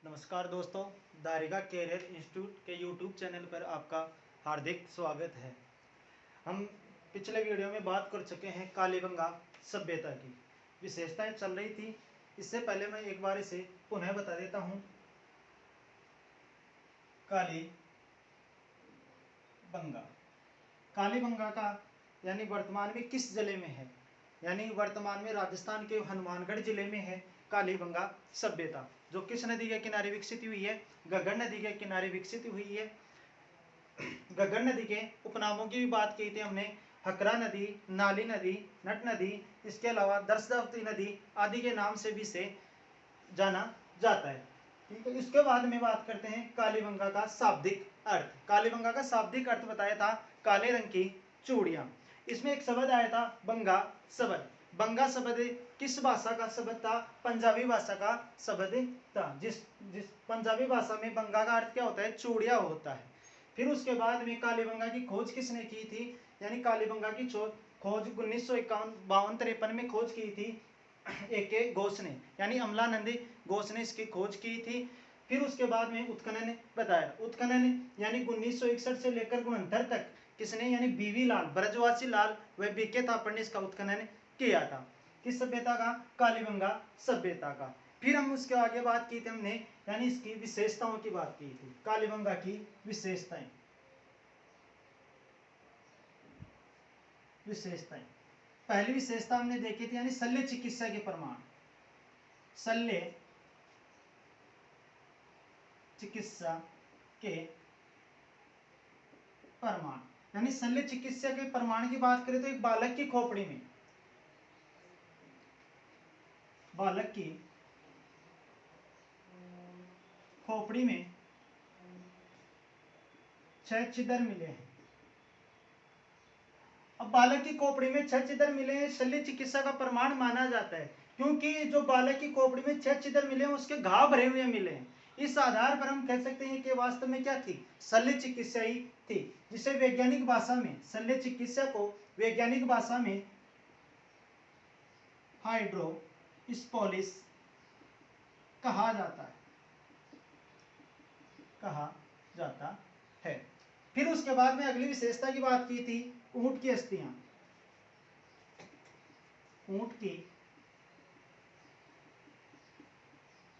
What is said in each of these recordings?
नमस्कार दोस्तों, दारिका career institute के यूट्यूब चैनल पर आपका हार्दिक स्वागत है। हम पिछले वीडियो में बात कर चुके हैं कालीबंगा सभ्यता की विशेषताएं चल रही थी। इससे पहले मैं एक बार इसे पुनः बता देता हूं। कालीबंगा कालीबंगा का यानी वर्तमान में किस जिले में है, यानी वर्तमान में राजस्थान के हनुमानगढ़ जिले में है कालीबंगा सभ्यता, जो किस नदी के किनारे विकसित हुई है? घग्गर नदी के किनारे विकसित हुई है। घग्गर नदी के उपनामों की भी बात की थी हमने, हकरा नदी, नाली नदी, नट नदी, इसके अलावा दरसदावती नदी आदि के नाम से भी इसे जाना जाता है। ठीक है, इसके बाद में बात करते हैं कालीबंगा का शाब्दिक अर्थ। कालीबंगा का शाब्दिक अर्थ बताया था काले रंग की चूड़ियां। इसमें एक शब्द आया था बंगा शब्द। बंगा शब्द किस भाषा का शब्द था? पंजाबी भाषा का शब्द था। जिस जिस पंजाबी भाषा में बंगा का अर्थ क्या होता है? चूड़िया होता है। फिर उसके बाद में कालीबंगा की खोज किसने की थी? यानी कालीबंगा की खोज 1951-52-53 में खोज की थी एक घोष ने, यानी अमलानंद घोष ने इसकी खोज की थी। फिर उसके बाद में उत्खनन ने बताया। उत्खनन यानी 1961 से लेकर 69 तक किसने? यानी बीवी लाल, ब्रजवासी लाल व बीके थापड़ ने इसका उत्खनन किया था। किस सभ्यता का? कालीबंगा सभ्यता का। फिर हम उसके आगे बात की थी हमने, यानी इसकी विशेषताओं की बात की थी। कालीबंगा की विशेषताएं पहली विशेषता हमने देखी थी, यानी शल्य चिकित्सा के प्रमाण। शल्य चिकित्सा के प्रमाण, यानी शल्य चिकित्सा के प्रमाण की बात करें तो एक बालक की खोपड़ी में में 6 छिद्र मिले हैं। अब बालक की खोपड़ी में 6 छिद्र मिले हैं, शल्य चिकित्सा का प्रमाण माना जाता है, क्योंकि जो बालक की खोपड़ी में 6 छिद्र मिले हैं उसके घाव भरे हुए मिले हैं। इस आधार पर हम कह सकते हैं कि वास्तव में क्या थी? शल्य चिकित्सा ही थी, जिसे वैज्ञानिक भाषा में, शल्य चिकित्सा को वैज्ञानिक भाषा में हाइड्रोस्पोलिस कहा जाता है। फिर उसके बाद में अगली विशेषता की बात की थी, ऊंट की अस्थियां। ऊंट की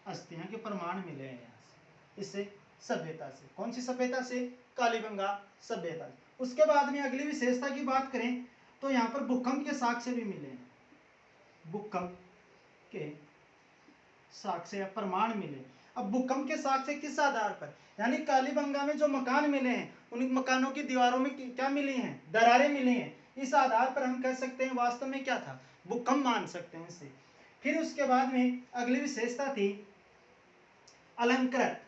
अस्थियां के प्रमाण मिले हैं यहाँ से, इससे सभ्यता से। कौन सी सभ्यता से? कालीबंगा सभ्यता से। उसके बाद में अगली विशेषता की बात करें तो यहाँ पर भूकंप के साक्ष्य भी मिले हैं। भूकंप के साक्ष्य या प्रमाण मिले। अब भूकंप के साक्ष्य किस आधार पर? यानी कालीबंगा में जो मकान मिले हैं उन मकानों की दीवारों में क्या मिली हैं? दरारें मिली हैं। इस आधार पर हम कह सकते हैं वास्तव में क्या था? भूकंप मान सकते हैं इसे। फिर उसके बाद में अगली विशेषता थी अलंकृत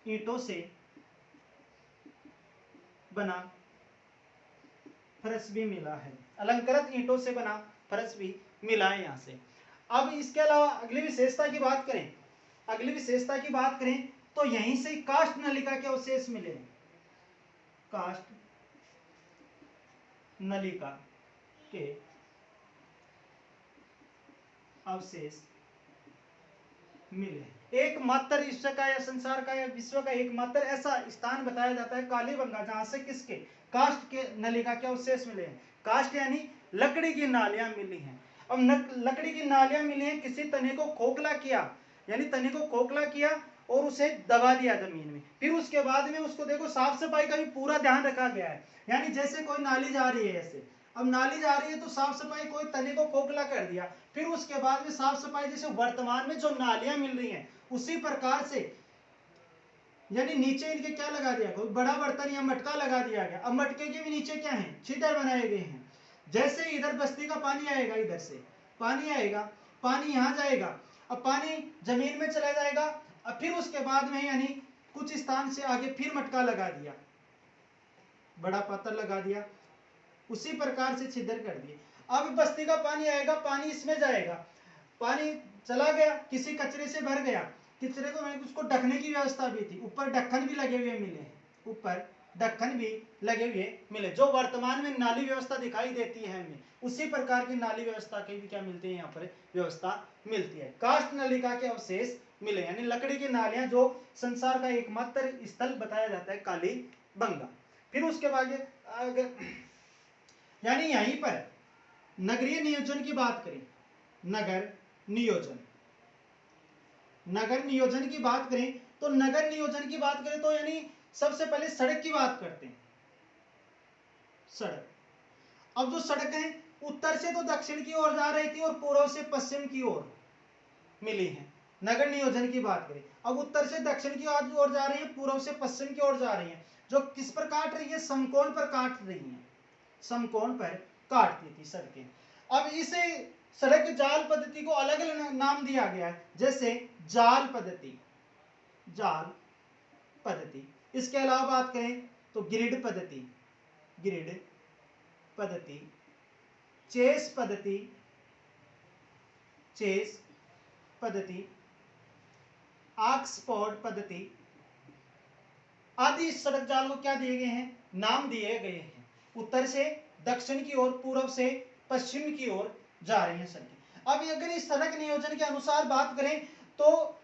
ईंटों से बना फर्श भी मिला है। अलंकृत ईंटों से बना फर्श भी मिला है यहाँ से। अब इसके अलावा अगली विशेषता की बात करें तो यहीं से काष्ठ नलिका के अवशेष मिले हैं। काष्ठ नलिका के अवशेष मिले। एकमात्र विश्व का या संसार का या विश्व का एकमात्र ऐसा स्थान बताया जाता है कालीबंगा, जहां से किसके? काष्ठ के नलिका के अवशेष मिले हैं। काष्ठ यानी लकड़ी की नालियां मिली हैं। अब लकड़ी की नालियां मिली हैं, किसी तने को खोखला किया, यानी तने को खोखला किया और उसे दबा दिया जमीन में। फिर उसके बाद में उसको देखो साफ सफाई का भी पूरा ध्यान रखा गया है। यानी जैसे कोई नाली जा रही है, ऐसे अब नाली जा रही है तो साफ सफाई, कोई तने को खोखला कर दिया, फिर उसके बाद में साफ सफाई, जैसे वर्तमान में जो नालियां मिल रही हैं उसी प्रकार से, यानी नीचे इनके क्या लगा दिया? कोई बड़ा बर्तन या मटका लगा दिया गया। अब मटके के भी नीचे क्या है? छिद्र बनाए गए हैं। जैसे इधर बस्ती का पानी आएगा, इधर से पानी आएगा, पानी यहां जाएगा, अब पानी जमीन में चला जाएगा। अब फिर उसके बाद में यानी कुछ स्थान से आगे फिर मटका लगा दिया, बड़ा पत्थर लगा दिया, उसी प्रकार से छिद्र कर दिए। अब बस्ती का पानी आएगा, पानी इसमें जाएगा, पानी चला गया, किसी कचरे से भर गया, कचरे को उसको ढकने की व्यवस्था भी थी, ऊपर ढक्कन भी लगे हुए मिले हैं, ऊपर ढक्कन भी लगे हुए मिले। जो वर्तमान में नाली व्यवस्था दिखाई देती है हमें, उसी प्रकार की नाली व्यवस्था की भी क्या मिलती है, यहाँ पर व्यवस्था मिलती है। काष्ठ नलिका के अवशेष मिले, यानी लकड़ी की नालियां, जो संसार का एकमात्र स्थल बताया जाता है कालीबंगा। फिर उसके बाद अगर यानी यहीं पर नगरीय नियोजन की बात करें, नगर नियोजन, नगर नियोजन की बात करें तो नगर नियोजन की बात करें तो यानी सबसे पहले सड़क की बात करते हैं। सड़क, अब जो सड़क है उत्तर से तो दक्षिण की ओर जा रही थी और पूर्व से पश्चिम की ओर मिली है। नगर नियोजन की बात करें, अब उत्तर से दक्षिण की ओर जा रही है, पूर्व से पश्चिम की ओर जा रही है, जो किस पर काट रही है, समकोण पर काट रही है, समकोण पर काटती थी सड़कें। अब इसे सड़क जाल पद्धति को अलग अलग नाम दिया गया है, जैसे जाल पद्धति, जाल पद्धति। इसके अलावा बात करें तो ग्रिड पद्धति, ग्रिड पद्धति, चेस पद्धति, चेस पद्धति, ऑक्सफोर्ड पद्धति आदि इस सड़क जाल को क्या दिए गए हैं, नाम दिए गए हैं। उत्तर से दक्षिण की ओर, पूर्व से पश्चिम की ओर जा रही हैं सड़कें। अब अगर इस सड़क नियोजन के अनुसार बात करें तो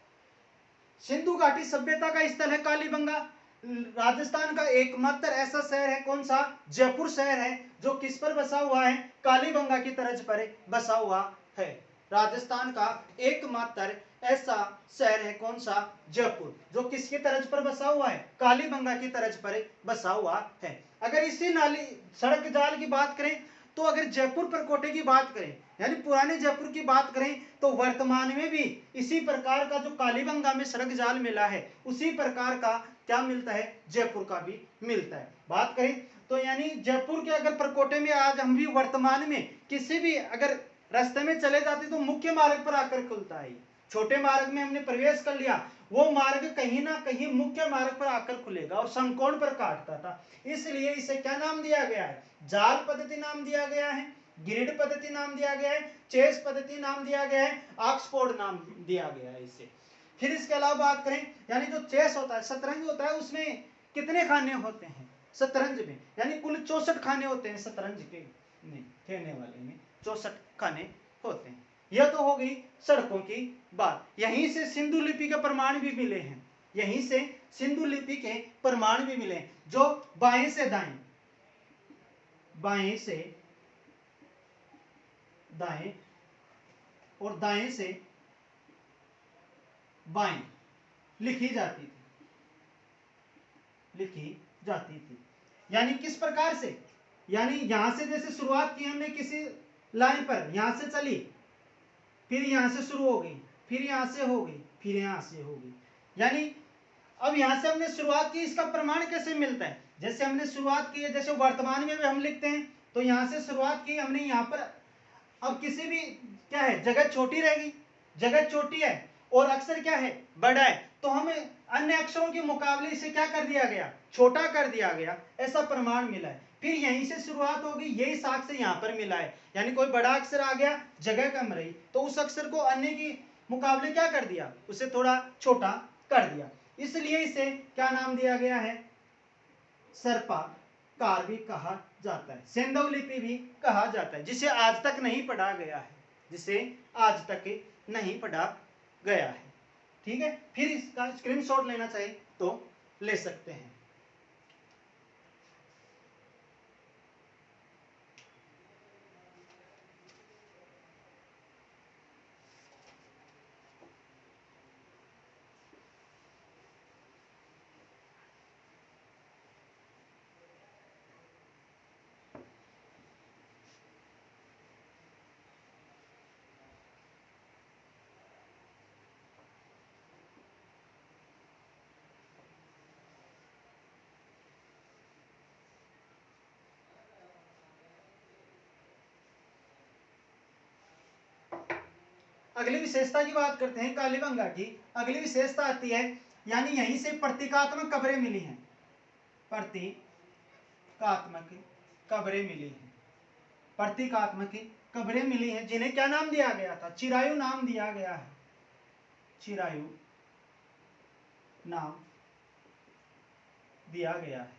सिंधु घाटी सभ्यता का स्थल है कालीबंगा। राजस्थान का एकमात्र ऐसा शहर है, कौन सा, जयपुर शहर है, जो किस पर बसा हुआ है, कालीबंगा की तर्ज पर बसा हुआ है। राजस्थान का एकमात्र ऐसा शहर है, कौन सा, जयपुर, जो किसकी तर्ज पर बसा हुआ है, कालीबंगा की तर्ज पर बसा हुआ है। अगर इसी नाली सड़क जाल की बात करें तो अगर जयपुर परकोटे की बात करें, यानी पुराने जयपुर की बात करें, तो वर्तमान में भी इसी प्रकार का जो कालीबंगा में सड़क जाल मिला है, उसी प्रकार का क्या मिलता है, जयपुर का भी मिलता है। बात करें तो यानी जयपुर के अगर परकोटे में आज हम भी वर्तमान में किसी भी अगर रास्ते में चले जाते तो मुख्य मार्ग पर आकर खुलता है। छोटे मार्ग में हमने प्रवेश कर लिया, वो मार्ग कहीं ना कहीं मुख्य मार्ग पर आकर खुलेगा और समकोण पर काटता था, इसलिए इसे क्या नाम दिया गया है, जाल पद्धति नाम दिया गया है, ग्रिड पद्धति नाम दिया गया है, चेस पद्धति नाम दिया गया है, ऑक्सफोर्ड नाम दिया गया है इसे। फिर इसके अलावा बात करें, यानी जो चेस होता है, शतरंज होता है, उसमें कितने खाने होते हैं शतरंज में, यानी कुल 64 खाने होते हैं शतरंज के खेलने वाले में, 64 खाने होते हैं। यह तो हो गई सड़कों की बात। यहीं से सिंधु लिपि के प्रमाण भी मिले हैं, यहीं से सिंधु लिपि के प्रमाण भी मिले हैं, जो बाएं से दाएं, बाएं से दाएं और दाएं से बाएं लिखी जाती थी, लिखी जाती थी। यानी किस प्रकार से, यानी यहां से जैसे शुरुआत की हमने किसी लाइन पर, यहां से चली, फिर यहां से शुरू हो गई, फिर यहां से हो गई, फिर यहां से हो गई, यानी अब यहां से हमने शुरुआत की, इसका प्रमाण कैसे मिलता है, जैसे हमने शुरुआत की है, जैसे वर्तमान में भी हम लिखते हैं, तो यहां से शुरुआत की हमने यहां पर, अब किसी भी क्या है, जगह छोटी रहेगी, जगह छोटी है और अक्षर क्या है, बड़ा है, तो हमें अन्य अक्षरों के मुकाबले इसे क्या कर दिया गया, छोटा कर दिया गया, ऐसा प्रमाण मिला है। फिर यहीं से शुरुआत होगी, यही साख से यहाँ पर मिला है, यानी कोई बड़ा अक्षर आ गया, जगह कम रही, तो उस अक्षर को अन्य के मुकाबले क्या कर दिया, उसे थोड़ा छोटा कर दिया, इसलिए इसे क्या नाम दिया गया है, सर्पाकार भी कहा जाता है, सेंधव लिपि भी कहा जाता है, जिसे आज तक नहीं पढ़ा गया है, जिसे आज तक नहीं पढ़ा गया है। ठीक है, फिर इसका स्क्रीनशॉट लेना चाहिए तो ले सकते हैं। अगली विशेषता की बात करते हैं कालीबंगा की। अगली विशेषता आती है, यानी यहीं से प्रतीकात्मक कब्रें मिली हैं, प्रतीकात्मक कब्रें मिली हैं, प्रतीकात्मक कब्रें मिली हैं, जिन्हें क्या नाम दिया गया था, चिरायु नाम दिया गया है, चिरायु नाम दिया गया है।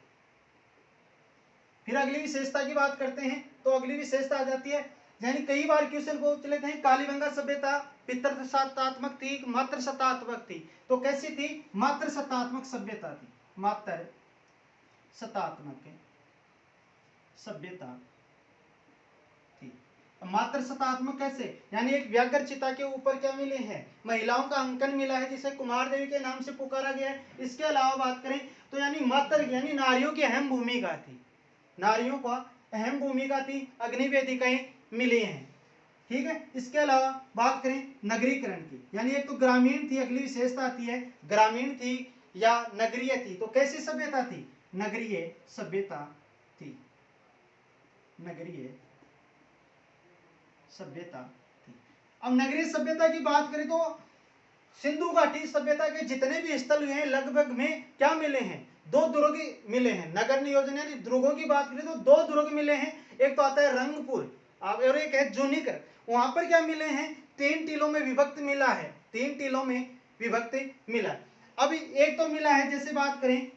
फिर अगली विशेषता की बात करते हैं, तो अगली विशेषता आ जाती है, यानी कई बार क्वेश्चन पूछ लेते हैं, कालीबंगा सभ्यता पितृसत्तात्मक थी, मात्र सत्तात्मक थी, तो कैसी थी? मात्र सत्तात्मक सभ्यता थी, मात्र सत्तात्मक सभ्यता थी। मात्र सत्तात्मक कैसे? यानी एक व्याघ्र चिता के ऊपर क्या मिले हैं? महिलाओं का अंकन मिला है, जिसे कुमार देवी के नाम से पुकारा गया है। इसके अलावा बात करें तो यानी मात्र यानी नारियों की अहम भूमिका थी, नारियों का अहम भूमिका थी, अग्नि वेदिकाएं मिली हैं, ठीक है। इसके अलावा बात करें नगरीकरण की, यानी एक तो ग्रामीण थी, अगली विशेषता आती है ग्रामीण थी या नगरीय थी, तो कैसी सभ्यता थी? नगरीय सभ्यता थी, नगरीय सभ्यता थी। अब नगरीय सभ्यता की बात करें तो सिंधु घाटी सभ्यता के जितने भी स्थल हुए हैं लगभग में क्या मिले हैं? 2 दुर्ग मिले हैं। नगर नियोजन यानी दुर्गों की बात करें तो 2 दुर्ग मिले हैं, एक तो आता है रंगपुर और एक है जूनीकर। वहां पर क्या मिले हैं? 3 टीलों में विभक्त मिला है, 3 टीलों में विभक्त मिला है। अब एक तो मिला है, जैसे बात करें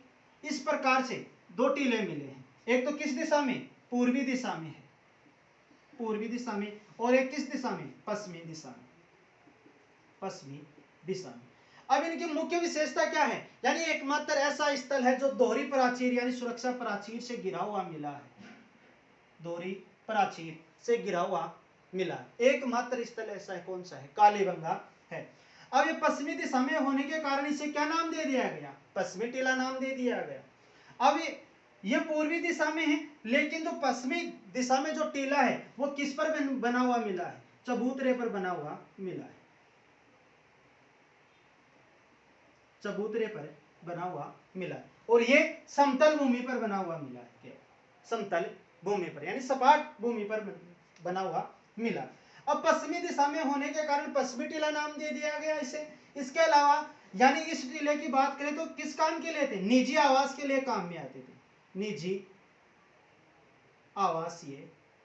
इस प्रकार से 2 टीले मिले हैं, एक तो किस दिशा में? पूर्वी दिशा में है, पूर्वी दिशा में, और एक किस दिशा में? पश्चिमी दिशा में, पश्चिमी दिशा में। अब इनकी मुख्य विशेषता क्या है? यानी एकमात्र ऐसा स्थल है जो दोहरी प्राचीर यानी सुरक्षा प्राचीर से घिरा हुआ मिला है, दोहरी प्राचीर से घिरा हुआ मिला, एकमात्र स्थल ऐसा है। कौन सा है? कालीबंगा है। अब ये पश्चिमी दिशा में होने के कारण इसे क्या नाम दे दिया गया? पश्चिमी टीला नाम दे दिया गया। अब ये पूर्वी दिशा में है, लेकिन जो पश्चिमी दिशा में जो टीला है वो किस पर बना हुआ मिला है? चबूतरे पर बना हुआ मिला है, चबूतरे पर बना हुआ मिला है, और ये समतल भूमि पर बना हुआ मिला है, समतल भूमि पर यानी सपाट भूमि पर बना हुआ मिला। अब पश्चिमी दिशा में होने के कारण पश्चिमी टीला नाम दे दिया गया इसे। इसके अलावा यानी इस टीले की बात करें तो किस काम के लिए थे? निजी आवास के लिए काम में आते थे, निजी आवासीय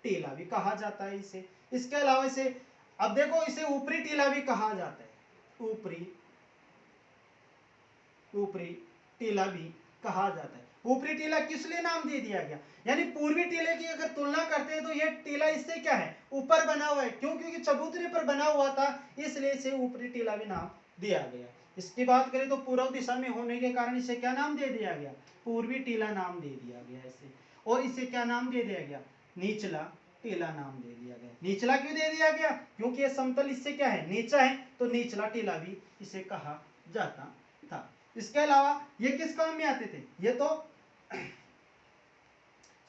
टीला भी कहा जाता है इसे। इसके अलावा इसे अब देखो इसे ऊपरी टीला भी कहा जाता है, ऊपरी टीला भी कहा जाता है। ऊपरी टीला किस लिए नाम दे दिया गया? यानी पूर्वी टीले की अगर तुलना करते हैं तो यह टीला इससे क्या है? ऊपर बना हुआ है, क्यों? क्योंकि चबूतरे पर बना हुआ था, इसलिए इसे ऊपरी टीला भी नाम दिया गया। इसकी बात करें तो पूर्व दिशा में होने के कारण इसे क्या नाम दे दिया गया? पूर्वी टीला नाम दे दिया गया इसे। और इसे क्या नाम दे दिया गया? निचला टीला नाम दे दिया गया। निचला क्यों दे दिया गया? क्योंकि ये समतल इससे क्या है? नीचा है, तो निचला टीला भी इसे कहा जाता था। इसके अलावा ये किस काम में आते थे? ये तो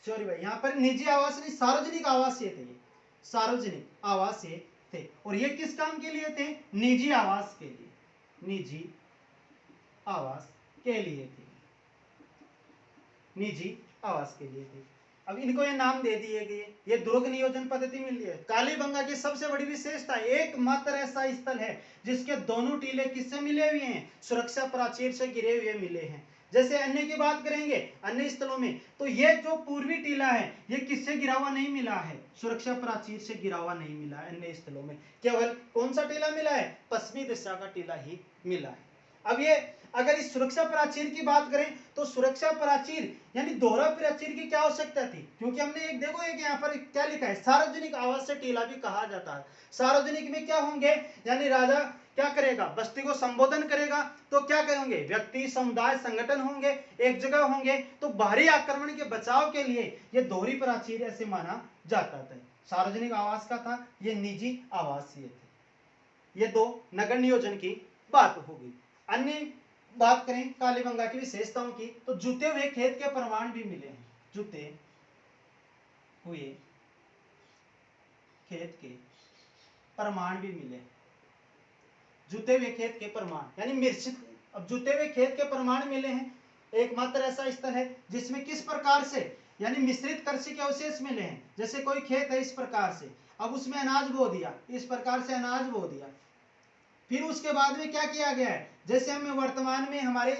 सॉरी भाई, यहाँ पर निजी आवास नहीं, सार्वजनिक आवासीय थे, ये सार्वजनिक आवासीय थे। और ये किस काम के लिए थे? निजी आवास के लिए, निजी आवास के लिए थे, निजी आवास के लिए थे। अब इनको ये नाम दे दिए गए, ये दुर्ग नियोजन पद्धति मिली है। कालीबंगा की सबसे बड़ी विशेषता, एकमात्र ऐसा स्थल है जिसके दोनों टीले किससे मिले हुए हैं? सुरक्षा प्राचीर से घिरे हुए मिले हैं। जैसे अन्य की बात करेंगे, अन्य स्थलों में, तो ये जो पूर्वी टीला है ये किससे घिरा हुआ नहीं मिला है? सुरक्षा प्राचीर से घिरा हुआ नहीं मिला है अन्य स्थलों में। केवल कौन सा टीला मिला है? पश्चिमी दिशा का टीला ही मिला है। अब ये अगर इस सुरक्षा प्राचीर की बात करें तो सुरक्षा प्राचीर यानी दोहरा प्राचीर की क्या आवश्यकता थी? क्योंकि हमने एक देखो एक यहाँ पर क्या लिखा है, सार्वजनिक आवास से टीला भी कहा जाता है। सार्वजनिक में क्या होंगे? यानी राजा क्या करेगा? बस्ती को संबोधन करेगा, तो क्या करेंगे? व्यक्ति, समुदाय, संगठन होंगे, एक जगह होंगे, तो बाहरी आक्रमण के बचाव के लिए ये दोहरी प्राचीर ऐसे माना जाता था। सार्वजनिक आवास का था, ये निजी आवासीय थे। ये 2 नगर नियोजन की बात होगी। अन्य बात करें कालीबंगा की विशेषताओं की, तो जुते हुए खेत के प्रमाण भी मिले हैं, जुते हुए खेत के प्रमाण भी मिले, जुते हुए खेत के प्रमाण यानी मिश्रित। अब जुते हुए खेत के प्रमाण मिले हैं, एकमात्र ऐसा स्थल है जिसमें किस प्रकार से यानी मिश्रित कृषि के अवशेष मिले हैं। जैसे कोई खेत है इस प्रकार से, अब उसमें अनाज बो दिया, इस प्रकार से अनाज बो दिया, फिर उसके बाद में क्या किया गया है? जैसे हमें वर्तमान में हमारे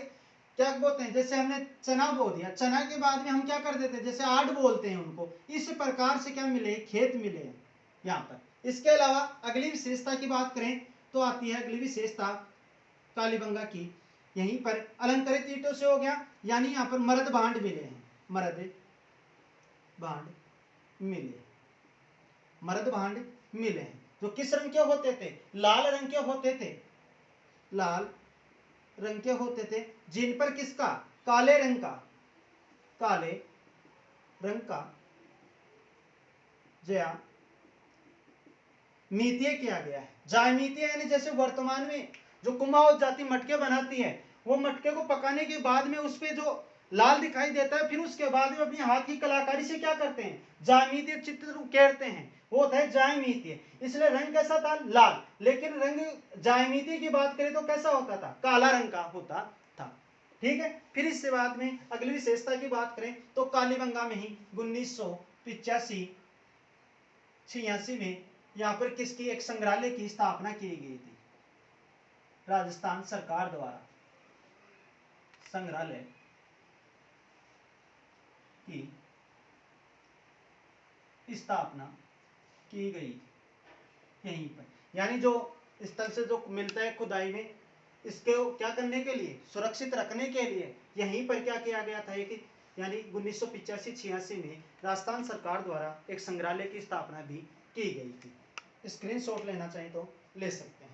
क्या बोलते हैं, जैसे हमने चना बो दिया, चना के बाद में हम क्या कर देते हैं? जैसे आड़ बोलते हैं उनको। इस प्रकार से क्या मिले? खेत मिले हैं यहाँ पर। इसके अलावा अगली विशेषता की बात करें तो आती है अगली विशेषता कालीबंगा की, यहीं पर अलंकृत ईंटों से हो गया, यानी यहाँ पर मर्द भांड मिले हैं, मर्द भांड मिले, मर्द भांड मिले हैं, जो किस रंग के होते थे? लाल रंग के होते थे, लाल रंग के होते थे, जिन पर किसका? काले रंग का, काले रंग का ज्यामितीय किया गया है। ज्यामितीय यानी जैसे वर्तमान में जो कुमाऊं जाति मटके बनाती है, वो मटके को पकाने के बाद में उस पे जो लाल दिखाई देता है, फिर उसके बाद में अपनी हाथ की कलाकारी से क्या करते हैं? ज्यामितीय चित्र उकेरते हैं, वो होता है ज्यामितीय। इसलिए रंग कैसा था? लाल। लेकिन रंग ज्यामितीय की बात करें तो कैसा होता था? काला रंग का होता था। ठीक है। फिर इससे बाद में अगली विशेषता की बात करें तो कालीबंगा में ही 1985-86 में यहाँ पर किसकी एक संग्रहालय की स्थापना की गई थी? राजस्थान सरकार द्वारा संग्रहालय की स्थापना की गई यहीं पर। यानी जो स्थल से जो मिलता है खुदाई में, इसके क्या करने के लिए? सुरक्षित रखने के लिए यहीं पर क्या किया गया था कि यानी 1985-86 में राजस्थान सरकार द्वारा एक संग्रहालय की स्थापना भी की गई थी। स्क्रीनशॉट लेना चाहें तो ले सकते हैं।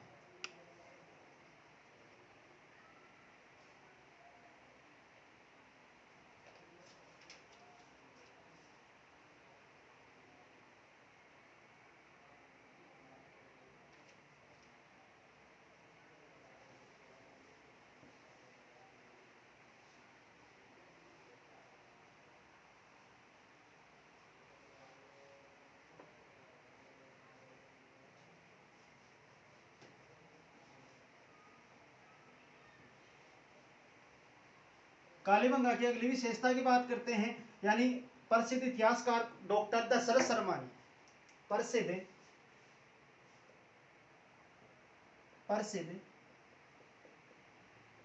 कालीबंगा की अगली विशेषता की बात करते हैं, यानी प्रसिद्ध इतिहासकार डॉक्टर दशरथ शर्मा ने, प्रसिद्ध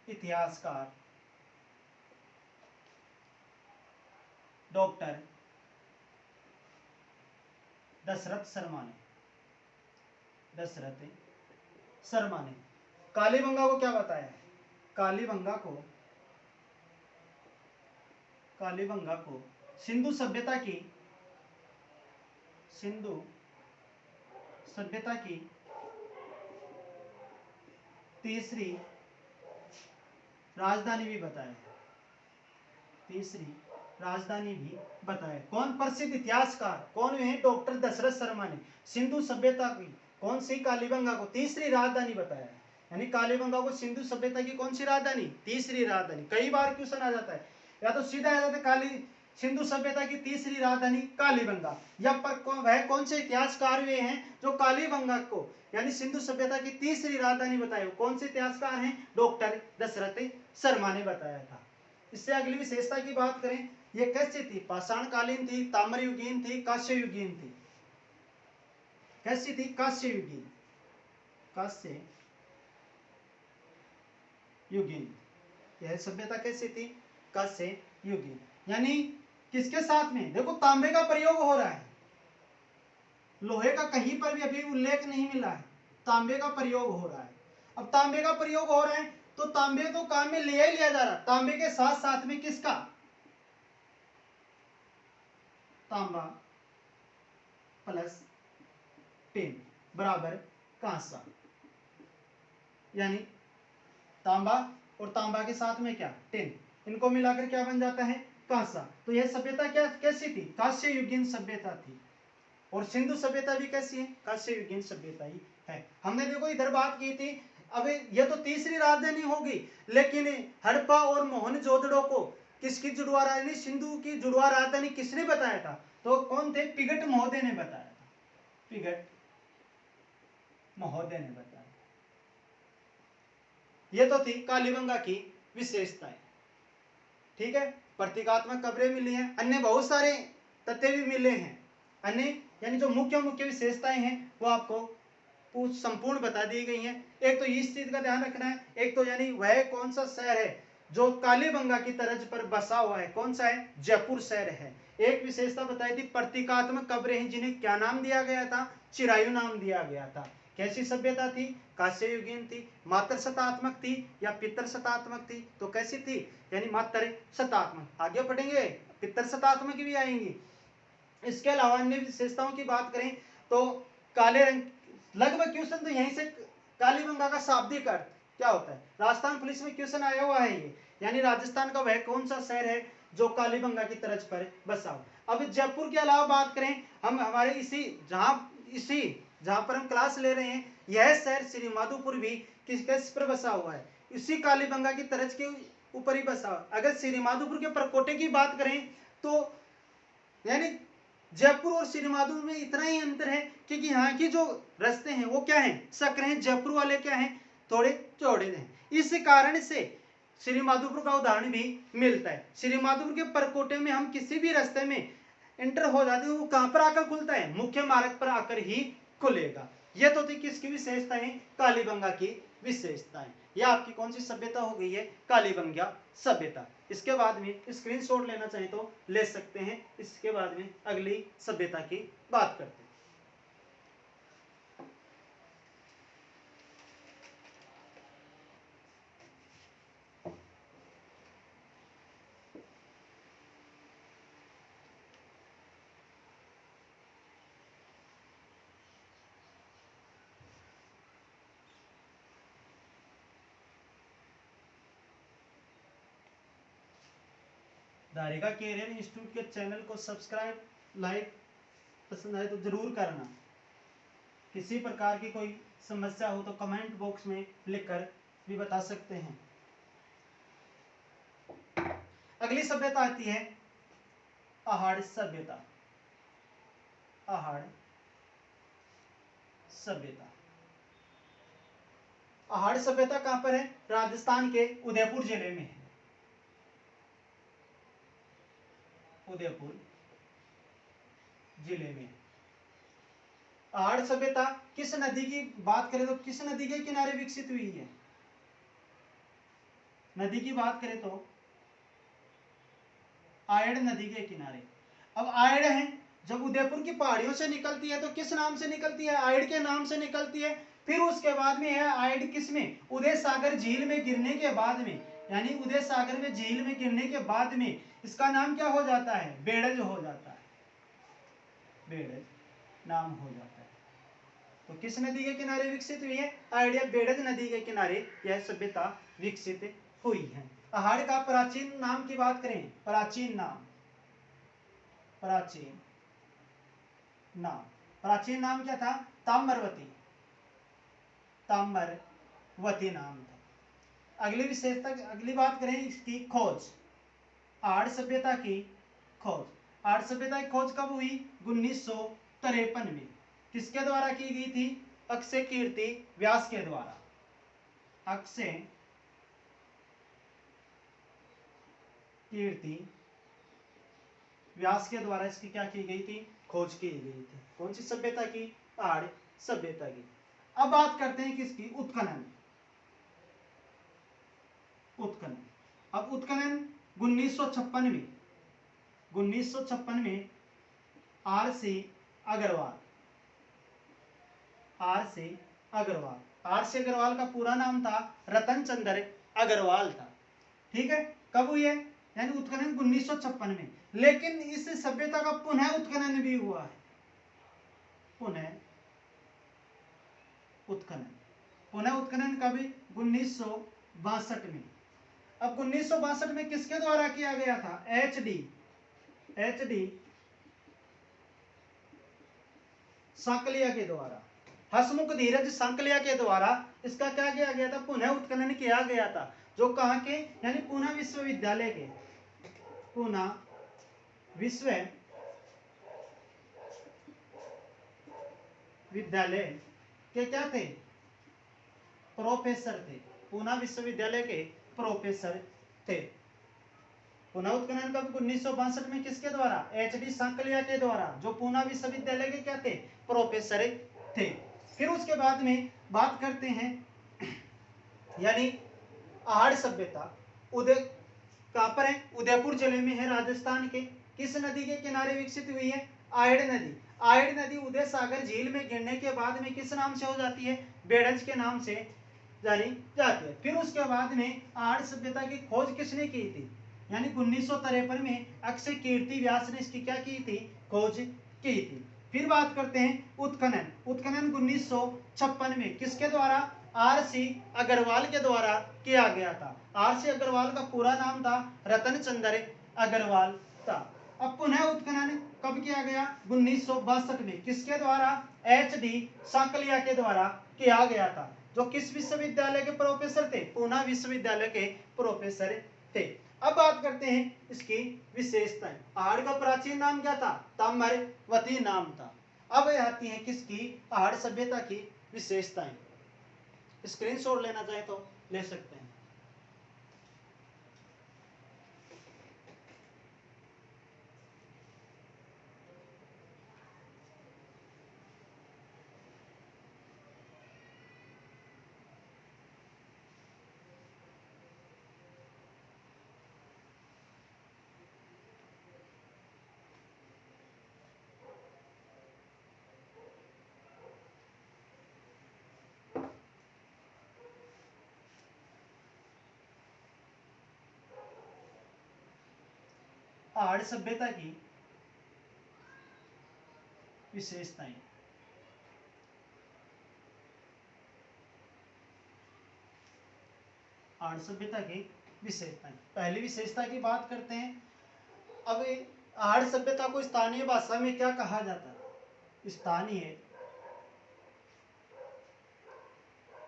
इतिहासकार डॉक्टर दशरथ शर्मा ने कालीबंगा को क्या बताया है? कालीबंगा को सिंधु सभ्यता की तीसरी राजधानी भी बताया है। कौन? प्रसिद्ध इतिहासकार कौन है? डॉक्टर दशरथ शर्मा ने सिंधु सभ्यता की कौन सी? कालीबंगा को तीसरी राजधानी बताया है। यानी कालीबंगा को सिंधु सभ्यता की कौन सी राजधानी? तीसरी राजधानी। कई बार क्वेश्चन आ जाता है, या तो सीधा आ जाता है सिंधु सभ्यता की तीसरी राजधानी कालीबंगा, या पर वह कौन से इतिहासकार वे हैं जो कालीबंगा को यानी सिंधु सभ्यता की तीसरी राजधानी बताए? कौन से इतिहासकार हैं? डॉक्टर दशरथ शर्मा ने बताया था। इससे अगली विशेषता की बात करें, ये कैसी थी? पाषाणकालीन थी, ताम्रयुगीन थी, कांस्ययुगीन थी? कैसी थी? कांस्ययुगीन। यह सभ्यता कैसी थी? कांस्ययुगीन। यानी किसके साथ में? देखो तांबे का प्रयोग हो रहा है, लोहे का कहीं पर भी अभी उल्लेख नहीं मिला है, तांबे का प्रयोग हो रहा है। अब तांबे का प्रयोग हो रहा है तो तांबे तो काम में लिया ही लिया जा रहा, तांबे के साथ साथ में किसका? तांबा प्लस टिन बराबर कांसा, यानी तांबा और तांबा के साथ में क्या? टिन, इनको मिलाकर क्या बन जाता है? कांसा। तो यह सभ्यता क्या कैसी थी? कांस्ययुगीन सभ्यता थी। और सिंधु सभ्यता भी कैसी है? कांस्ययुगीन सभ्यता ही है। हमने देखो इधर बात की थी, अब ये तो तीसरी राजधानी होगी, लेकिन हड़प्पा और मोहनजोदड़ो को किसकी जुड़वा राजधानी? सिंधु की जुड़वा राजधानी किसने बताया था? तो कौन थे? पिगट महोदय ने बताया था। पिगट महोदय ने बताया। ये तो थी कालीबंगा की विशेषताएं। ठीक है। प्रतीकात्मक कब्रें मिली हैं, अन्य बहुत सारे तथ्य भी मिले हैं। अन्य यानी जो मुख्य विशेषताएं हैं वो आपको संपूर्ण बता दी गई हैं। एक तो इस चीज का ध्यान रखना है, एक तो यानी वह कौन सा शहर है जो कालीबंगा की तर्ज पर बसा हुआ है? कौन सा है? जयपुर शहर है। एक विशेषता बताई थी, प्रतीकात्मक कब्रें हैं जिन्हें क्या नाम दिया गया था? चिरायु नाम दिया गया था। कैसी सभ्यता थी? कांस्ययुगीन थी। मात्र शतात्मक थी या पितर शतात्मक थी? तो कैसी थी? यानी मात्र शतात्मक। आगे पढ़ेंगे पितर शतात्मक भी आएंगी। इसके अलावा अन्य विशेषताओं की बात करें तो काले रंग, लगभग क्वेश्चन तो यहीं से, कालीबंगा का शाब्दिक अर्थ क्या होता है, राजस्थान पुलिस में क्वेश्चन आया हुआ है ये, यानी राजस्थान का वह कौन सा शहर है जो कालीबंगा की तर्ज पर बसा हो। अब जयपुर के अलावा बात करें हम, हमारे जहां पर हम क्लास ले रहे हैं, यह शहर श्री माधोपुर भी किस पर बसा हुआ है, इसी कालीबंगा की तर्ज के ऊपर ही बसा हुआ। अगर श्री माधोपुर के परकोटे की बात करें तो यानी जयपुर और श्री माधोपुर में इतना ही अंतर है क्योंकि यहाँ की जो रास्ते हैं वो क्या हैं, सकरे हैं, जयपुर वाले क्या हैं, थोड़े चौड़े हैं। इस कारण से श्री माधोपुर का उदाहरण भी मिलता है। श्री माधोपुर के परकोटे में हम किसी भी रास्ते में एंटर हो जाते हैं, वो कहां पर आकर खुलता है, मुख्य मार्ग पर आकर ही खुलेगा। यह तो थी किसकी विशेषताएं, कालीबंगा की विशेषताएं। यह आपकी कौन सी सभ्यता हो गई है, कालीबंगा सभ्यता। इसके बाद में स्क्रीनशॉट लेना चाहे तो ले सकते हैं। इसके बाद में अगली सभ्यता की बात करते हैं। धारिका कैरियर इंस्टीट्यूट के चैनल को सब्सक्राइब, लाइक, पसंद आए तो जरूर करना। किसी प्रकार की कोई समस्या हो तो कमेंट बॉक्स में लिखकर भी बता सकते हैं। अगली सभ्यता आती है आहड़ सभ्यता। आहड़ सभ्यता, आहड़ सभ्यता कहां पर है, राजस्थान के उदयपुर जिले में है। उदयपुर जिले में आहड़ सभ्यता किस नदी की बात करें तो किस नदी के किनारे विकसित हुई है, नदी की बात करें तो आयड़ नदी के किनारे। अब आयड़ है, जब उदयपुर की पहाड़ियों से निकलती है तो किस नाम से निकलती है, आयड़ के नाम से निकलती है। फिर उसके बाद में है आयड़ किस में, उदय सागर झील में गिरने के बाद में, यानी उदय सागर में झील में गिरने के बाद में इसका नाम क्या हो जाता है, बेड़ज हो जाता है, बेड़ज नाम हो जाता है। तो किस नदी के किनारे विकसित हुई है, आयड़ या बेड़ज नदी के किनारे यह सभ्यता विकसित हुई है। आहड़ का प्राचीन नाम की बात करें, प्राचीन नाम, प्राचीन नाम, प्राचीन नाम क्या था, ताम्रवती, ताम्रवती नाम था। अगली विशेषता, अगली बात करें इसकी खोज, आहड़ सभ्यता की खोज। आहड़ सभ्यता की खोज कब हुई, 1953 में। किसके द्वारा की गई थी, अक्षय कीर्ति व्यास के द्वारा, अक्षय कीर्ति व्यास के द्वारा इसकी क्या की गई थी, खोज की गई थी। कौन सी सभ्यता की, आहड़ सभ्यता की। अब बात करते हैं किसकी, उत्खनन। उत्खनन, अब उत्खनन 1956 में, 1956 में R C. Agarwal, R C. Agarwal, R C. Agarwal का पूरा नाम था रतन चंद्र अग्रवाल था। ठीक है, कब हुई है, यानी उत्खनन 1956 में। लेकिन इस सभ्यता का पुनः उत्खनन भी हुआ है, पुनः उत्खनन, पुनः उत्खनन कभी 1962 में। अब 1962 में किसके द्वारा किया गया था, एच डी सांकलिया के द्वारा, हसमुख धीरज सांकलिया के द्वारा इसका क्या किया गया था, पुनः उत्खनन किया गया था। जो कहाँ के, यानी पूना विश्वविद्यालय के, पूना विश्वविद्यालय के क्या थे, प्रोफेसर थे, पूना विश्वविद्यालय के प्रोफेसर थे। पुनः उत्खनन कब, 1962 में, किसके द्वारा, एच.डी. सांकलिया के द्वारा, जो पूना विश्वविद्यालय के क्या थे, प्रोफेसर थे। फिर उसके बाद में बात करते हैं, यानी आहड़ सभ्यता उदय कहां पर है, उदयपुर जिले में है, राजस्थान के। किस नदी के किनारे विकसित हुई है, आयड़ नदी। आयड़ नदी उदय सागर झील में गिरने के बाद में किस नाम से हो जाती है, बेड़ज के नाम से जानी जाती है। फिर उसके बाद में आहड़ सभ्यता की खोज किसने की थी, यानी 1953 में अक्षय कीर्ति व्यास ने इसकी क्या की थी, खोज की थी। फिर बात करते हैं उत्खनन। उत्खनन 1956 में किसके द्वारा? आर.सी. अग्रवाल के द्वारा किया गया था। आर.सी. अग्रवाल का पूरा नाम था रतन चंद्र अग्रवाल था। अब पुनः उत्खनन कब किया गया? 1962 में। किसके द्वारा? एच.डी. सांकलिया के द्वारा किया गया था, जो किस विश्वविद्यालय के प्रोफेसर थे? पूना विश्वविद्यालय के प्रोफेसर थे। अब बात करते हैं इसकी विशेषताएं। आहड़ का प्राचीन नाम क्या था? ताम्रवती नाम था। अब आती है किसकी? आहड़ सभ्यता की विशेषताएं। स्क्रीनशॉट लेना चाहे तो ले सकते हैं। आहड़ सभ्यता की विशेषताएं। आहड़ सभ्यता की विशेषताएं। पहली विशेषता की बात करते हैं। अब आहड़ सभ्यता को स्थानीय भाषा में क्या कहा जाता है? स्थानीय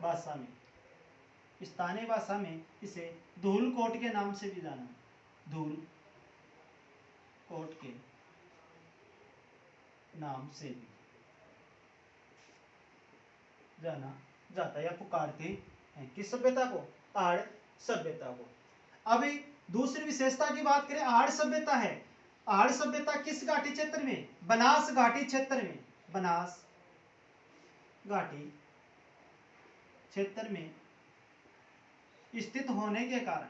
भाषा में, स्थानीय भाषा में इसे धूलकोट के नाम से भी जाना, धूलकोट के नाम से भी जाना जाता है या पुकारते हैं। किस सभ्यता को? आहड़ सभ्यता को। अभी दूसरी विशेषता की बात करें, आहड़ सभ्यता है। आहड़ सभ्यता किस घाटी क्षेत्र में? बनास घाटी क्षेत्र में। बनास घाटी क्षेत्र में स्थित होने के कारण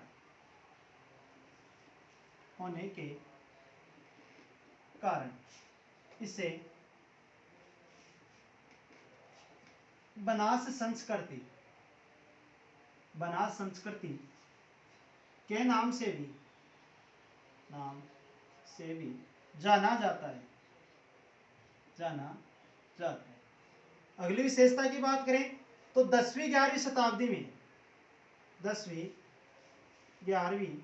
इसे बनास संस्कृति के नाम से भी जाना जाता है। अगली विशेषता की बात करें तो 10वीं 11वीं शताब्दी में, 10वीं 11वीं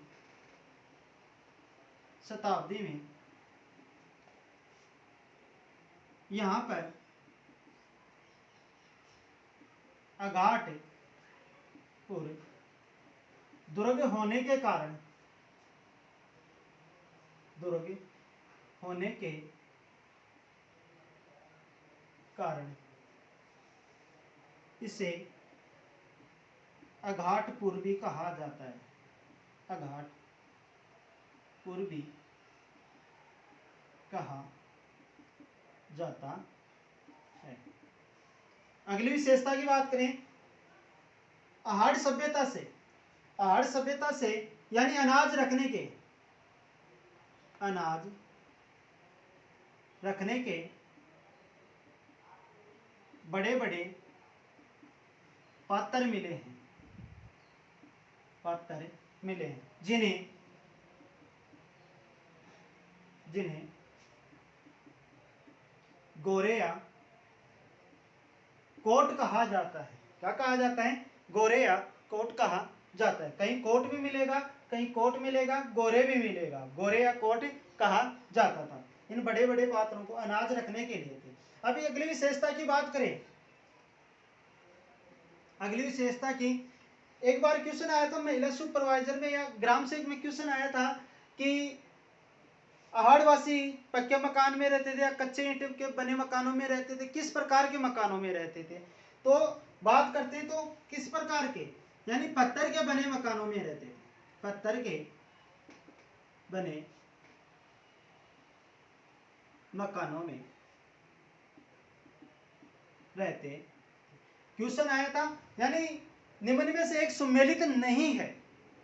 शताब्दी में यहाँ पर अघाटपुर दुर्ग होने के कारण इसे अघाटपुर भी कहा जाता है। अघाटपुर भी कहा जाता है। अगली विशेषता की बात करें, आहड़ सभ्यता से यानी अनाज रखने के बड़े बड़े पात्र मिले हैं, जिन्हें गोरेया कोट कहा जाता है। क्या कहा जाता है? गोरेया कोट कहा जाता है। कहीं कोट भी मिलेगा, कहीं कोट मिलेगा, गोरे भी मिलेगा। गोरेया कोट कहा जाता था। इन बड़े बड़े पात्रों को अनाज रखने के लिए थे। अभी अगली विशेषता की बात करें, अगली विशेषता की एक बार क्वेश्चन आया था महिला सुपरवाइजर में या ग्राम सेवक में, क्वेश्चन आया था कि आहड़वासी पक्के मकान में रहते थे या कच्चे ईंट के बने मकानों में रहते थे, किस प्रकार के मकानों में रहते थे? तो बात करते हैं तो किस प्रकार के, यानी पत्थर के बने मकानों में रहते थे। पत्थर के बने मकानों में रहते। क्वेश्चन आया था, यानी निम्न में से एक सुमेलित नहीं है,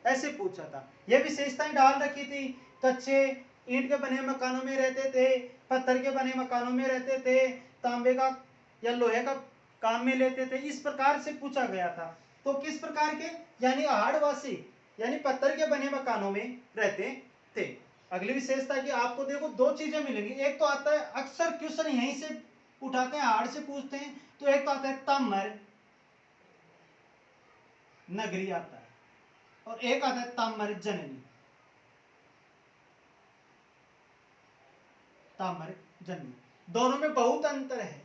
ऐसे पूछा था। यह विशेषताएं डाल रखी थी। कच्चे ईंट के बने मकानों में रहते थे, पत्थर के बने मकानों में रहते थे, तांबे का या लोहे का काम में लेते थे, इस प्रकार से पूछा गया था। तो किस प्रकार के, यानी आहड़वासी यानी पत्थर के बने मकानों में रहते थे। अगली विशेषता की आपको देखो दो चीजें मिलेंगी। एक तो आता है, अक्सर क्वेश्चन यहीं से उठाते हैं, हार्ड से पूछते हैं, तो एक तो आता है ताम्र नगरी आता है, और एक आता है ताम्र जननी। ताम्र जननी, दोनों में बहुत अंतर है।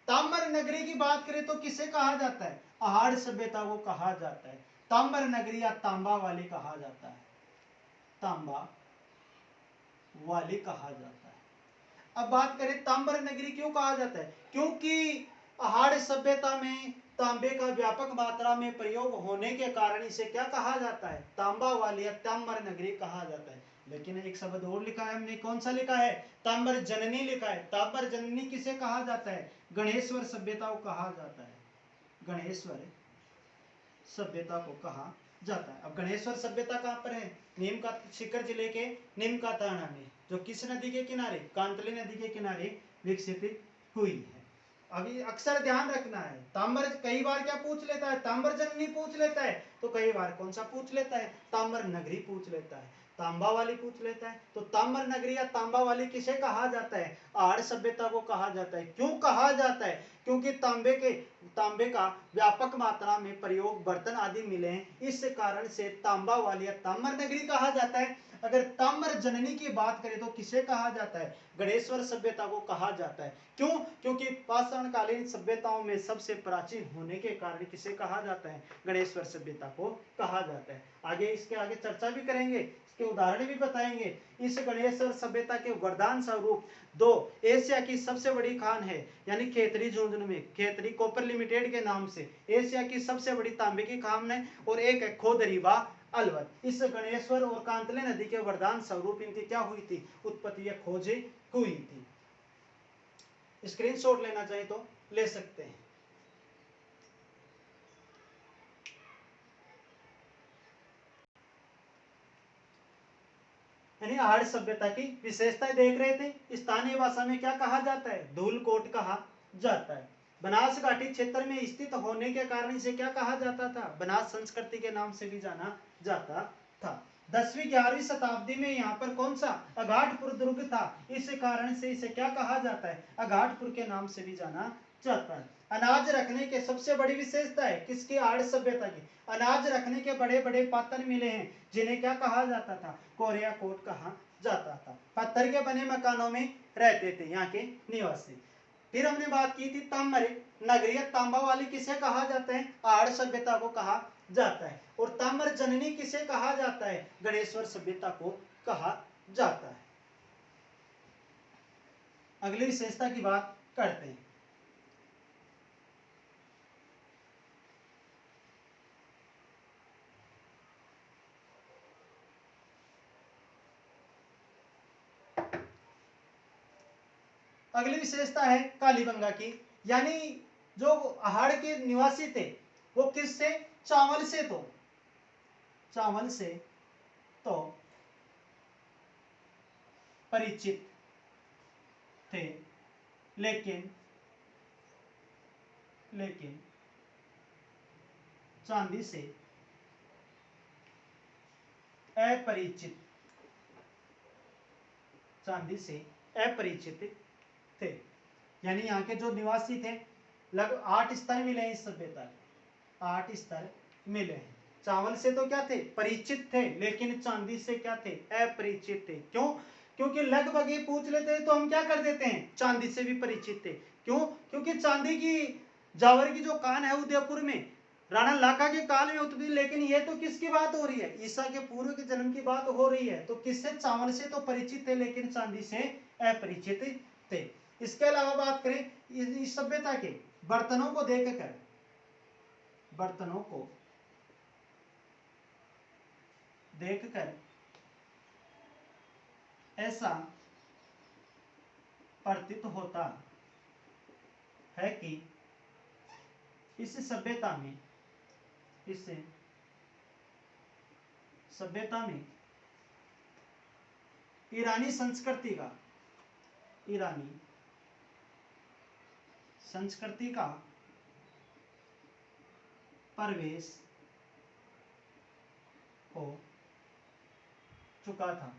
ताम्र नगरी की बात करें तो किसे कहा जाता है? पहाड़ सभ्यता को कहा जाता है। ताम्र नगरी या तांबा वाली कहा जाता है, तांबा वाली कहा जाता है। अब बात करें ताम्र नगरी क्यों कहा जाता है? क्योंकि पहाड़ सभ्यता में तांबे का व्यापक मात्रा में प्रयोग होने के कारण इसे क्या कहा जाता है? तांबा वाली या ताम्र नगरी कहा जाता है। लेकिन एक शब्द और लिखा है हमने, कौन सा लिखा है? ताम्र जननी लिखा है। ताम्र जननी किसे कहा जाता है? गणेश्वर सभ्यता को कहा जाता है, गणेश्वर सभ्यता को कहा जाता है। अब गणेश्वर सभ्यता कहाँ पर है? नीम का शिखर जिले के नीम का थाना में, जो किस नदी के किनारे? कांतली नदी के किनारे विकसित हुई है। अभी अक्सर ध्यान रखना है, ताम्र कई बार क्या पूछ लेता है? ताम्र जननी पूछ लेता है, तो कई बार कौन सा पूछ लेता है? ताम्र नगरी पूछ लेता है, तांबा वाली पूछ लेता है। तो ताम्र नगरी या तांबा वाली किसे कहा जाता है? आड़ सभ्यता को कहा जाता है। क्यों कहा जाता है? क्योंकि तांबे का व्यापक मात्रा में प्रयोग बर्तन आदि मिले हैं, इस कारण से तांबा वाली या ताम्र नगरी कहा जाता है। अगर ताम्र जननी की बात करें तो किसे कहा जाता है? गणेश्वर सभ्यता को कहा जाता है। क्यों? क्योंकि पाषाणकालीन सभ्यताओं में सबसे प्राचीन होने के कारण किसे कहा जाता है? गणेश्वर सभ्यता को कहा जाता है। आगे इसके आगे चर्चा भी करेंगे, इसके उदाहरण भी बताएंगे। इस गणेश्वर सभ्यता के वरदान स्वरूप दो एशिया की सबसे बड़ी खान है, यानी खेतरी झुंझुनू में खेतरी कॉपर लिमिटेड के नाम से एशिया की सबसे बड़ी तांबे की खान है, और एक है खोदरीबा अलवर। इस गणेश्वर और कांतले नदी के वरदान स्वरूप इनकी क्या हुई थी? उत्पत्ति या खोज हुई थी। स्क्रीनशॉट लेना चाहे तो ले सकते हैं। यानी आर्य सभ्यता की विशेषताएं देख रहे थे। स्थानीय भाषा में क्या कहा जाता है? धूलकोट कहा जाता है। बनास घाटी क्षेत्र में स्थित होने के कारण इसे क्या कहा जाता था? बनास संस्कृति के नाम से भी जाना जाता था। 10वीं 11वीं शताब्दी में यहाँ पर कौन सा? अघाटपुर दुर्ग था, इस कारण से इसे क्या कहा जाता है? अघाटपुर के नाम से भी जाना जाता है। अनाज रखने के सबसे बड़ी विशेषता है किसकी? आर्य सभ्यता की। अनाज रखने के बड़े बड़े पात्र मिले हैं, जिन्हें क्या कहा जाता था? कोरिया कोट कहा जाता था। पत्थर के बने मकानों में रहते थे यहाँ के निवासी। फिर हमने बात की थी ताम्र नगरी या तांबा वाली किसे कहा जाता है? आर्य सभ्यता को कहा जाता है। और ताम्र जननी किसे कहा जाता है? गणेश्वर सभ्यता को कहा जाता है। अगली विशेषता की बात करते हैं। अगली विशेषता है कालीबंगा की, यानी जो पहाड़ के निवासी थे वो किससे? चावल से, तो चावल से तो परिचित थे, लेकिन चांदी से अपरिचित, चांदी से अपरिचित थे। यानी यहाँ के जो निवासी थे, लगभग 8 स्तर मिले हैं इस सभ्यता के, 8 स्तर मिले हैं। चावल से तो क्या थे? परिचित थे, लेकिन चांदी से क्या थे? अपरिचित थे। क्यों? क्योंकि लगभग ये पूछ लेते हैं तो हम क्या कर देते हैं? चांदी से भी परिचित थे। क्यों? क्योंकि चांदी की जावर की जो कान है उदयपुर में राणा लाखा के काल में उत्पत्ति, लेकिन ये तो किसकी बात हो रही है? ईसा के पूर्व के जन्म की बात हो रही है। तो किससे? चावल से तो परिचित थे, लेकिन चांदी से अपरिचित थे। इसके अलावा बात करें इस सभ्यता के बर्तनों को देखकर, बर्तनों को देखकर ऐसा प्रतीत होता है कि इस सभ्यता में ईरानी संस्कृति का प्रवेश हो चुका था।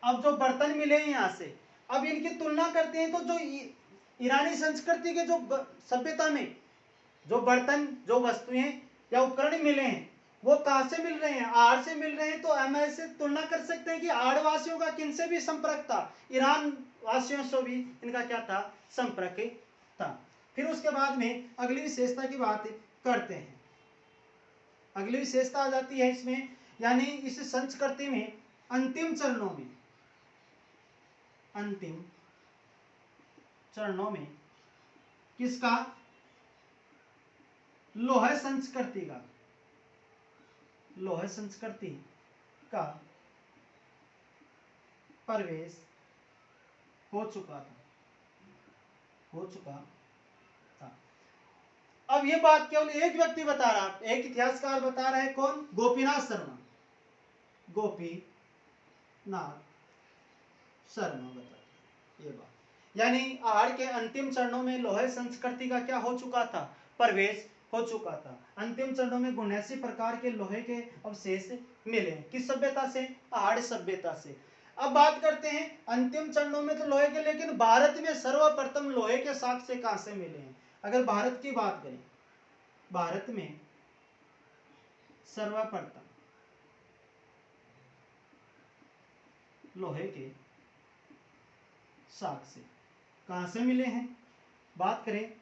अब जो बर्तन मिले हैं यहाँ से, अब इनकी तुलना करते हैं तो जो ईरानी संस्कृति के जो सभ्यता में जो बर्तन, जो वस्तुएं या उपकरण मिले हैं वो कहाँ से मिल रहे हैं? आड़ से मिल रहे हैं। तो हम ऐसे तुलना कर सकते हैं कि आड़ वासियों का किन से भी संपर्क था, ईरान वासियों से भी इनका क्या था? संपर्क था। फिर उसके बाद में अगली विशेषता की बात करते हैं। अगली विशेषता आ जाती है इसमें, यानी इस संस्कृति में अंतिम चरणों में किसका? लोह संस्कृति का प्रवेश हो चुका था। अब ये बात केवल एक व्यक्ति बता रहा, एक इतिहासकार बता रहा है। कौन? गोपीनाथ शर्मा बता ये बात। यानी आहड़ के अंतिम चरणों में लोह संस्कृति का क्या हो चुका था? प्रवेश हो चुका था। अंतिम चरणों में 79 प्रकार के लोहे के अवशेष मिले। किस सभ्यता से? आहड़ सभ्यता से। अब बात करते हैं अंतिम चरणों में तो लोहे के, लेकिन भारत में सर्वप्रथम लोहे के साक्ष्य कहां से मिले हैं? अगर भारत की बात करें, भारत में सर्वप्रथम लोहे के साक्ष्य कहां से मिले हैं? बात करें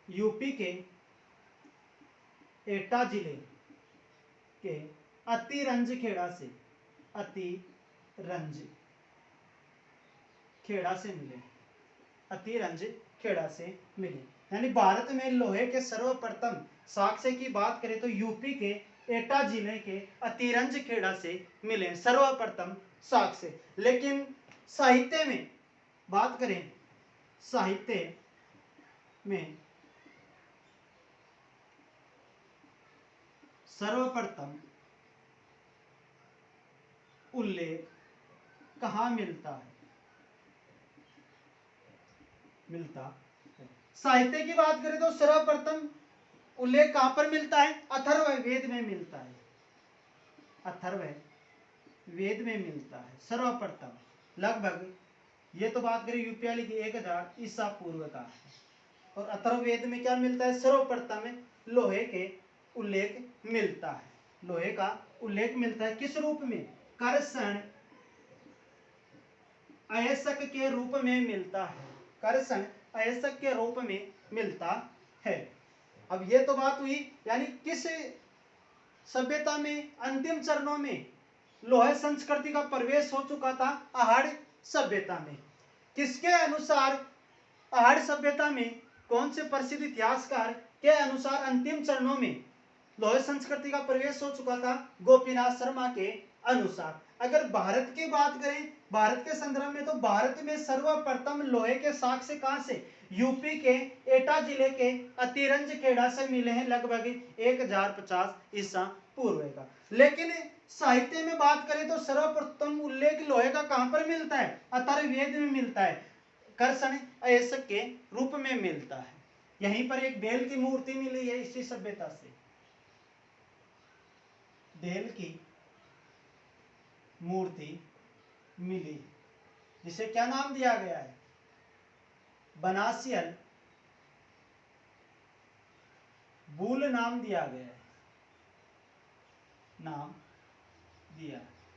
यूपी के एटा जिले के अतिरंज खेड़ा से मिले। यानी भारत में लोहे के सर्वप्रथम साक्ष्य की बात करें तो यूपी के एटा जिले के अतिरंज खेड़ा से मिले सर्वप्रथम साक्ष्य। लेकिन साहित्य में बात करें, साहित्य में सर्वप्रथम उल्लेख कहाँ मिलता है? साहित्य की बात करें तो सर्वप्रथम उल्लेख कहां पर मिलता है? अथर्ववेद में मिलता है। अथर्ववेद में मिलता है सर्वप्रथम। लगभग ये तो बात करें यूपी वाली की 1000 ईसा पूर्व का है। और अथर्ववेद में क्या मिलता है? सर्वप्रथम लोहे के उल्लेख मिलता है। लोहे का उल्लेख मिलता है किस रूप में? कर्षण अयस्क के रूप में मिलता है। कर्षण अयस्क के रूप में मिलता है। अब ये तो बात हुई, यानी किस सभ्यता में अंतिम चरणों में लोह संस्कृति का प्रवेश हो चुका था? आहड़ सभ्यता में। किसके अनुसार आहड़ सभ्यता में, कौन से प्रसिद्ध इतिहासकार के अनुसार अंतिम चरणों में लोह संस्कृति का प्रवेश हो चुका था? गोपीनाथ शर्मा के अनुसार। अगर भारत की बात करें, भारत के संदर्भ में, तो भारत में सर्वप्रथम लोहे के साक्ष्य कहां से? यूपी के एटा जिले के अतिरंज खेड़ा से मिले हैं, लगभग 1050 ईसा पूर्व का। लेकिन साहित्य में बात करें तो सर्वप्रथम उल्लेख लोहे का कहां पर मिलता है? अथर्ववेद में मिलता है, कर्षण अयस्क के रूप में मिलता है। यहीं पर एक बेल की मूर्ति मिली है इसी सभ्यता से। बेल की मूर्ति मिली, जिसे क्या नाम दिया गया है? बनासियल बूल नाम दिया गया है।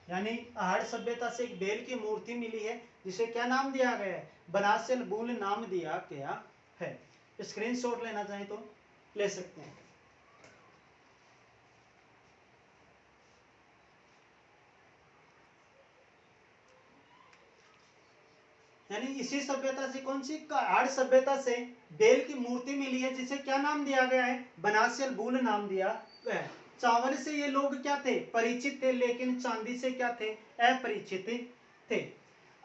यानी आहड़ सभ्यता से एक बेल की मूर्ति मिली है, जिसे क्या नाम दिया गया है? बनासियल बूल नाम दिया गया है। स्क्रीनशॉट लेना चाहें तो ले सकते हैं। यानी इसी सभ्यता से, कौन सी? आहड़ सभ्यता से बेल की मूर्ति मिली है, जिसे क्या नाम दिया गया है? बनासियल बूल नाम दिया गया है। चावल से ये लोग क्या थे? परिचित थे, लेकिन चांदी से क्या थे? अपरिचित थे।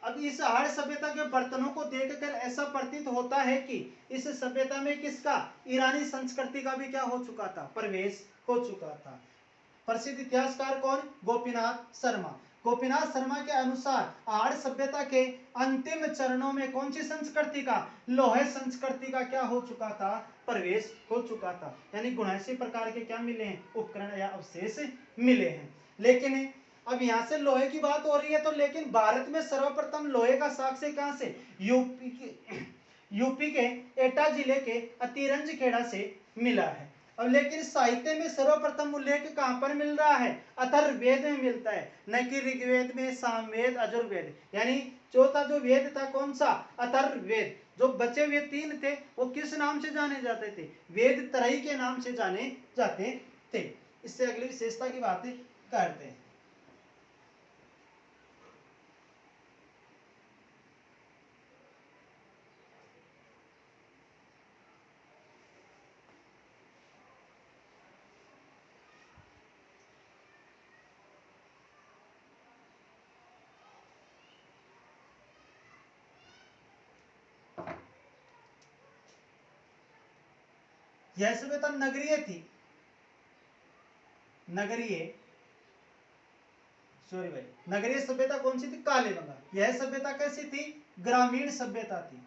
अब इस आहड़ सभ्यता के बर्तनों को देखकर ऐसा प्रतीत होता है कि इस सभ्यता में किसका? ईरानी संस्कृति का भी क्या हो चुका था? प्रवेश हो चुका था। प्रसिद्ध इतिहासकार कौन? गोपीनाथ शर्मा। गोपीनाथ शर्मा के अनुसार आहड़ सभ्यता के अंतिम चरणों में कौन सी संस्कृति का? लोह संस्कृति का क्या हो चुका था? प्रवेश हो चुका था। यानी 79 प्रकार के क्या मिले हैं? उपकरण या अवशेष मिले हैं। लेकिन अब यहाँ से लोहे की बात हो रही है तो, लेकिन भारत में सर्वप्रथम लोहे का साक्ष्य कहाँ से, यूपी के एटा जिले के अतिरंज खेड़ा से मिला है। अब लेकिन साहित्य में सर्वप्रथम उल्लेख कहाँ पर मिल रहा है, अथर्ववेद में मिलता है, न कि ऋग्वेद में, सामवेद, यजुर्वेद। यानी चौथा जो वेद था कौन सा, अथर्ववेद। जो बचे हुए 3 थे वो किस नाम से जाने जाते थे, वेद त्रयी के नाम से जाने जाते थे। इससे अगली विशेषता की बातें करते हैं। यह सभ्यता नगरीय थी, नगरीय सभ्यता कौन सी थी, कालीबंगा। यह सभ्यता कैसी थी, ग्रामीण सभ्यता थी,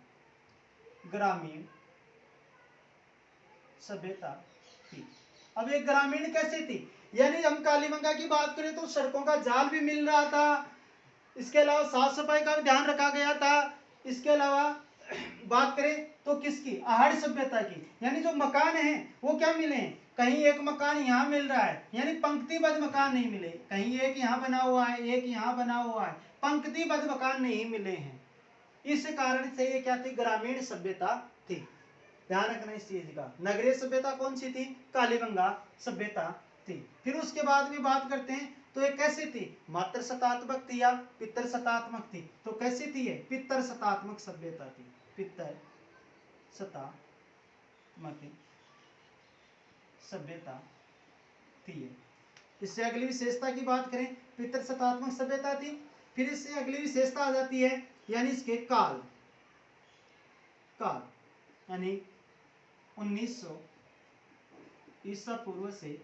ग्रामीण सभ्यता थी। अब ये ग्रामीण कैसी थी, यानी हम कालीबंगा की बात करें तो सड़कों का जाल भी मिल रहा था, इसके अलावा साफ सफाई का भी ध्यान रखा गया था। इसके अलावा बात करें तो किसकी, आहड़ सभ्यता की, यानी जो मकान हैं वो क्या मिले हैं, कहीं एक मकान यहाँ मिल रहा है, यानी पंक्तिबद्ध मकान नहीं मिले, कहीं एक यहाँ बना हुआ है, एक यहाँ बना हुआ है, पंक्तिबद्ध मकान नहीं मिले हैं। इस कारण से ये क्या थी, ग्रामीण सभ्यता थी। ध्यान रखना इस चीज का। नगरीय सभ्यता कौन सी थी, कालीबंगा सभ्यता थी। फिर उसके बाद भी बात करते हैं तो ये कैसी थी, मातृ सत्तात्मक थी या पितृ सत्तात्मक थी, तो कैसी थी ये, पितृ सत्तात्मक सभ्यता थी, पितृ सत्तात्मक सभ्यता थी। इससे अगली विशेषता की बात करें, पितृ सत्तात्मक सभ्यता थी। फिर इससे अगली विशेषता आ जाती है, यानी इसके काल, यानी 1900 ईसा पूर्व से,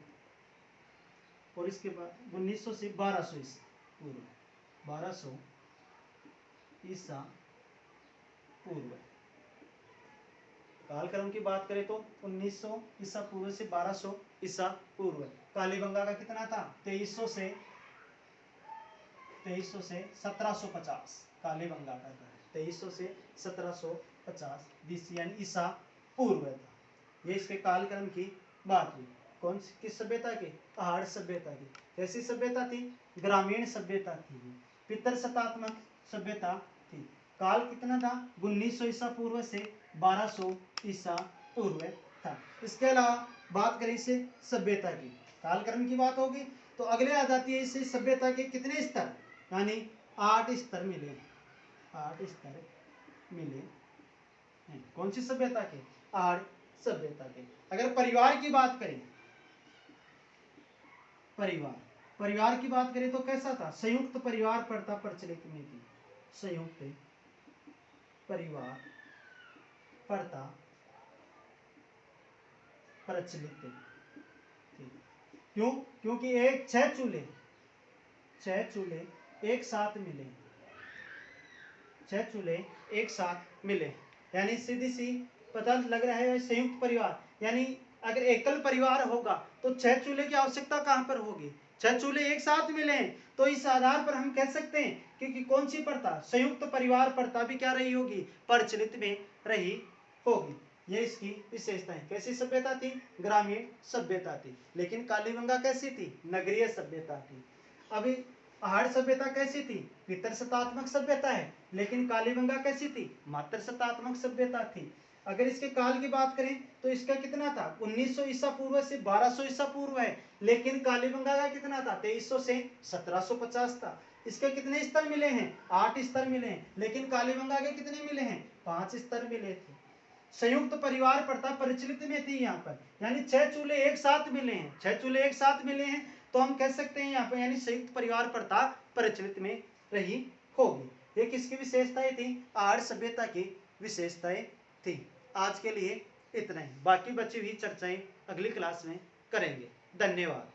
और इसके बाद 1900 से 1200 ईसा पूर्व, 1200 ईसा पूर्व। कालक्रम की बात करें तो 1900 ईसा पूर्व से 1200 ईसा पूर्व। कालीबंगा का कितना था, 2300 से 1750। कालीबंगा का 2300 से 1750 बीसी यानी ईसा पूर्व था। ये इसके कालक्रम की बात हुई। कौन सी, किस सभ्यता की, पहाड़ सभ्यता की। कैसी सभ्यता थी, ग्रामीण सभ्यता थी, पितृ सत्तात्मक सभ्यता थी। काल कितना था, 1900 ईसा पूर्व से 1200 ईसा पूर्व था। इसके अलावा बात करें इसे सभ्यता की, कालक्रम की बात होगी तो अगले आ जाती है इसे सभ्यता के कितने स्तर, यानी 8 स्तर मिले, 8 स्तर मिले हैं। कौन सी सभ्यता के, आर्य सभ्यता के। अगर परिवार की बात करें, परिवार की बात करें तो कैसा था, संयुक्त परिवार प्रथा प्रचलित में थी, संयुक्त परिवार प्रथा प्रचलित थी। क्यों, क्योंकि 6 चूल्हे एक साथ मिले, 6 चूल्हे एक साथ मिले, यानी सीधी सी पता लग रहा है संयुक्त परिवार। यानी अगर एकल परिवार होगा तो 6 चूल्हे की आवश्यकता कहां पर होगी, 6 चूल्हे एक साथ मिले हैं, तो इस आधार पर हम कह सकते हैं कि कौन सी प्रथा, संयुक्त परिवार प्रथा भी क्या रही होगी, प्रचलित में रही होगी। ये इसकी विशेषता है। कैसी सभ्यता थी, ग्रामीण सभ्यता थी। लेकिन कालीबंगा कैसी थी, नगरीय सभ्यता थी। अभी पहाड़ सभ्यता कैसी थी, पितृ सत्तात्मक सभ्यता है, लेकिन कालीबंगा कैसी थी, मातृ सत्तात्मक सभ्यता थी। अगर इसके काल की बात करें तो इसका कितना था, 1900 ईसा पूर्व से 1200 ईसा पूर्व है, लेकिन कालीबंगा का कितना था, 2300 से 1750 था। इसके कितने स्तर मिले हैं, 8 स्तर मिले हैं, लेकिन कालीबंगा के कितने मिले हैं, 5 स्तर मिले थे। संयुक्त परिवार प्रथा प्रचलित में थी यहाँ पर, यानी 6 चूल्हे एक साथ मिले हैं, 6 चूल्हे एक साथ मिले हैं, तो हम कह सकते हैं यहाँ पर, यानी संयुक्त परिवार प्रथा प्रचलित में रही होगी। ये किसकी विशेषताएं थी, आर्य सभ्यता की विशेषताएं थी। आज के लिए इतना ही, बाकी बची हुई चर्चाएं अगली क्लास में करेंगे। धन्यवाद।